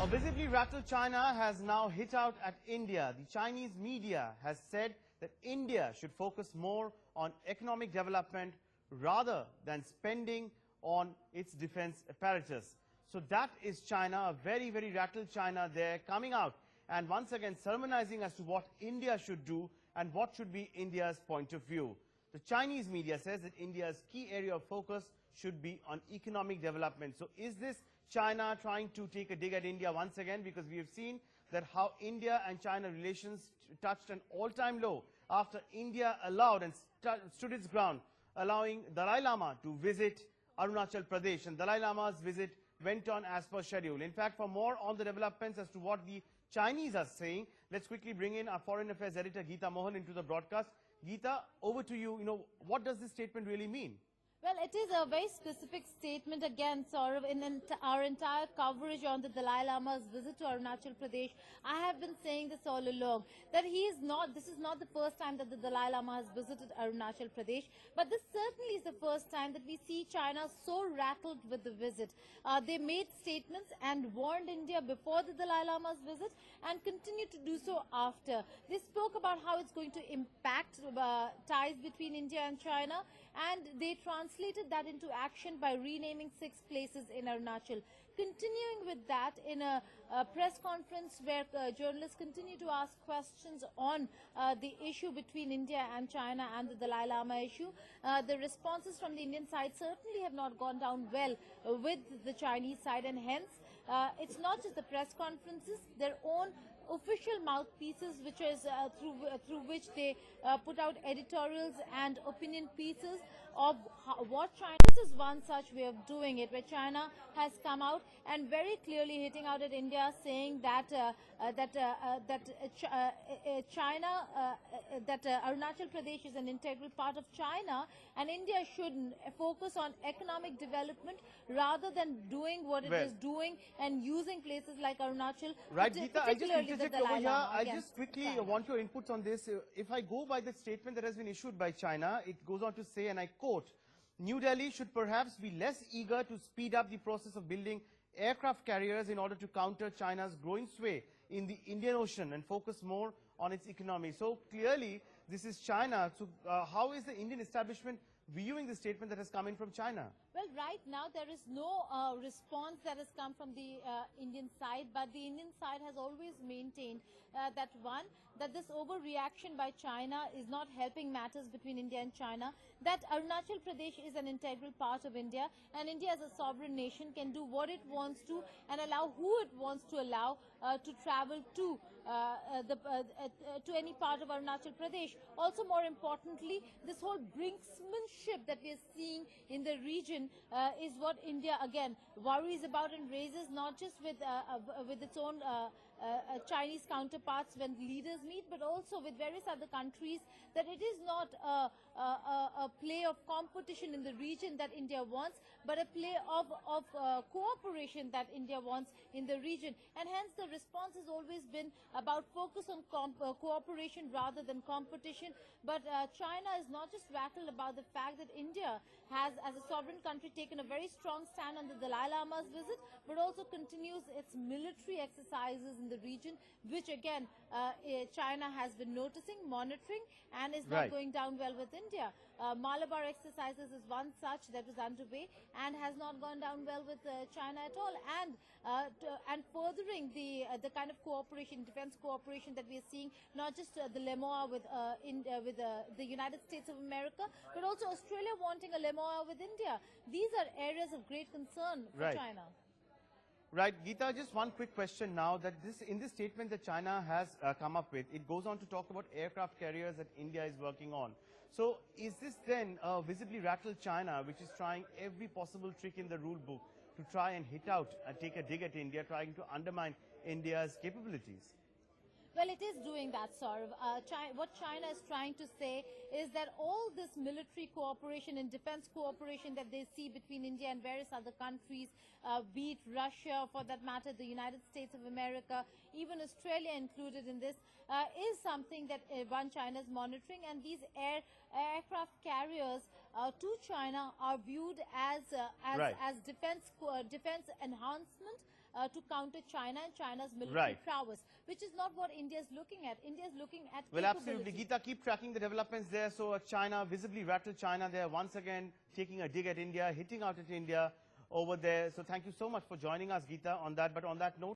A visibly rattled China has now hit out at India. The Chinese media has said that India should focus more on economic development rather than spending on its defense apparatus. So that is China, a very, very rattled China there, coming out and once again sermonizing as to what India should do and what should be India's point of view. The Chinese media says that India's key area of focus should be on economic development. So is this China trying to take a dig at India once again? Because we have seen that how India and China relations touched an all-time low after India allowed and stood its ground, allowing Dalai Lama to visit Arunachal Pradesh. And Dalai Lama's visit went on as per schedule. In fact, for more on the developments as to what the Chinese are saying, let's quickly bring in our Foreign Affairs editor Geeta Mohan into the broadcast. Geeta, over to you. What does this statement really mean? Well, it is a very specific statement again, Saurav, in our entire coverage on the Dalai Lama's visit to Arunachal Pradesh. I have been saying this all along, that this is not the first time that the Dalai Lama has visited Arunachal Pradesh, but this certainly is the first time that we see China so rattled with the visit. They made statements and warned India before the Dalai Lama's visit and continue to do so after. They spoke about how it's going to impact ties between India and China, and they translated that into action by renaming 6 places in Arunachal. Continuing with that, in a press conference where journalists continue to ask questions on the issue between India and China and the Dalai Lama issue, the responses from the Indian side certainly have not gone down well with the Chinese side, and hence it's not just the press conferences, their own official mouthpieces, which is through which they put out editorials and opinion pieces of what China. This is one such way of doing it, where China has come out and very clearly hitting out at India, saying that Arunachal Pradesh is an integral part of China, and India should focus on economic development rather than doing what it is doing and using places like Arunachal. Right, Geeta, I just interject over here. I just quickly want your inputs on this. If I go by the statement that has been issued by China, it goes on to say, and I quote, New Delhi should perhaps be less eager to speed up the process of building aircraft carriers in order to counter China's growing sway in the Indian Ocean and focus more on its economy. So clearly, this is China. So how is the Indian establishment viewing the statement that has come in from China? Well, right now there is no response that has come from the Indian side, but the Indian side has always maintained that this overreaction by China is not helping matters between India and China, that Arunachal Pradesh is an integral part of India, and India as a sovereign nation can do what it wants to and allow who it wants to allow to travel to any part of Arunachal Pradesh. Also, more importantly, this whole brinksmanship that we are seeing in the region is what India again worries about and raises, not just with its own Chinese counterparts when leaders meet, but also with various other countries, that it is not a play of competition in the region that India wants, but a play of cooperation that India wants in the region. And hence the response has always been about focus on cooperation rather than competition. But China is not just rattled about the fact that India has, as a sovereign country, taken a very strong stand on the Dalai Lama's visit, but also continues its military exercises in the region, which again China has been noticing, monitoring, and is not going down well with India. Malabar exercises is one such that was underway and has not gone down well with China at all, and furthering the kind of cooperation, defense cooperation that we are seeing, not just the LEMOA with the United States of America, but also Australia wanting a LEMOA with India. These are areas of great concern for China. Right, Geeta, just one quick question now, that in this statement that China has come up with, it goes on to talk about aircraft carriers that India is working on. So is this then a visibly rattled China, which is trying every possible trick in the rule book to try and hit out and take a dig at India, trying to undermine India's capabilities? Well, it is doing that, Saurav. What China is trying to say is that all this military cooperation and defense cooperation that they see between India and various other countries, be it Russia, for that matter, the United States of America, even Australia included in this, is something that China is monitoring. And these aircraft carriers to China are viewed as Right. as defense enhancement to counter China and China's military Right. prowess, which is not what India is looking at. India is looking at Well, absolutely. capability. Geeta, keep tracking the developments there. So China, visibly rattled China there, once again taking a dig at India, hitting out at India over there. So thank you so much for joining us, Geeta, on that. But on that note,